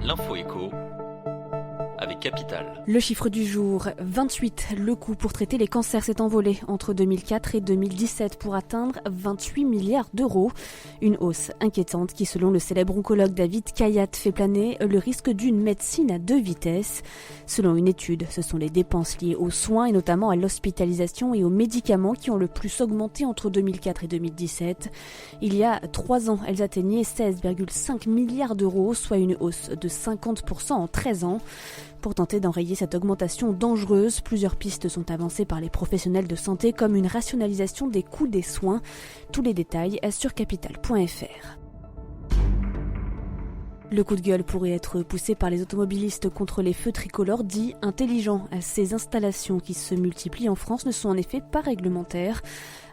L'info écho avec Capital. Le chiffre du jour, 28. Le coût pour traiter les cancers s'est envolé entre 2004 et 2017 pour atteindre 28 milliards d'euros. Une hausse inquiétante qui, selon le célèbre oncologue David Kayat, fait planer le risque d'une médecine à deux vitesses. Selon une étude, ce sont les dépenses liées aux soins et notamment à l'hospitalisation et aux médicaments qui ont le plus augmenté entre 2004 et 2017. Il y a 3 ans, elles atteignaient 16,5 milliards d'euros, soit une hausse de 50% en 13 ans. Pour tenter d'enrayer cette augmentation dangereuse, plusieurs pistes sont avancées par les professionnels de santé comme une rationalisation des coûts des soins. Tous les détails sur capital.fr. Le coup de gueule pourrait être poussé par les automobilistes contre les feux tricolores dits intelligents. Ces installations qui se multiplient en France ne sont en effet pas réglementaires.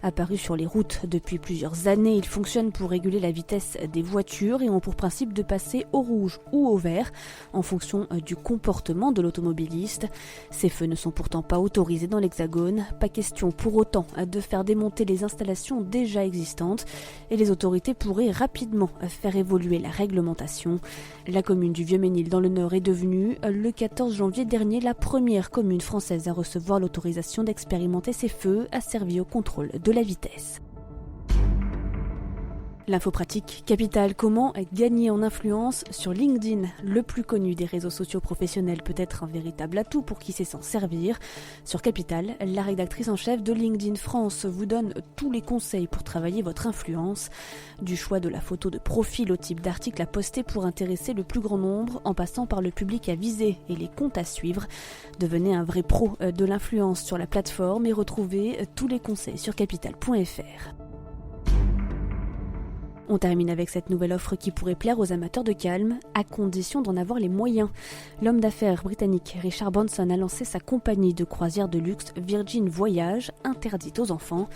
Apparus sur les routes depuis plusieurs années, ils fonctionnent pour réguler la vitesse des voitures et ont pour principe de passer au rouge ou au vert en fonction du comportement de l'automobiliste. Ces feux ne sont pourtant pas autorisés dans l'Hexagone. Pas question pour autant de faire démonter les installations déjà existantes et les autorités pourraient rapidement faire évoluer la réglementation. La commune du Vieux-Ménil dans le Nord est devenue, le 14 janvier dernier, la première commune française à recevoir l'autorisation d'expérimenter ces feux asservis au contrôle de la vitesse. L'info pratique Capital, comment gagner en influence sur LinkedIn. Le plus connu des réseaux sociaux professionnels peut être un véritable atout pour qui sait s'en servir. Sur Capital, la rédactrice en chef de LinkedIn France vous donne tous les conseils pour travailler votre influence. Du choix de la photo de profil au type d'article à poster pour intéresser le plus grand nombre, en passant par le public à viser et les comptes à suivre. Devenez un vrai pro de l'influence sur la plateforme et retrouvez tous les conseils sur capital.fr. On termine avec cette nouvelle offre qui pourrait plaire aux amateurs de calme, à condition d'en avoir les moyens. L'homme d'affaires britannique Richard Branson a lancé sa compagnie de croisière de luxe Virgin Voyage, interdite aux enfants.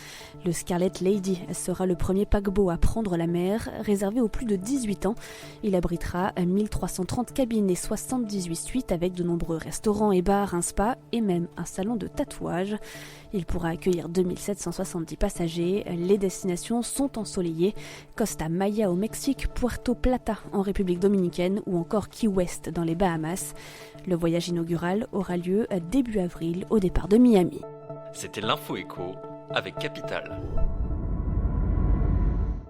Le Scarlet Lady sera le premier paquebot à prendre la mer, réservé aux plus de 18 ans. Il abritera 1330 cabines et 78 suites avec de nombreux restaurants et bars, un spa et même un salon de tatouage. Il pourra accueillir 2770 passagers. Les destinations sont ensoleillées. Costa Maya au Mexique, Puerto Plata en République dominicaine ou encore Key West dans les Bahamas. Le voyage inaugural aura lieu début avril au départ de Miami. C'était l'info écho avec Capital.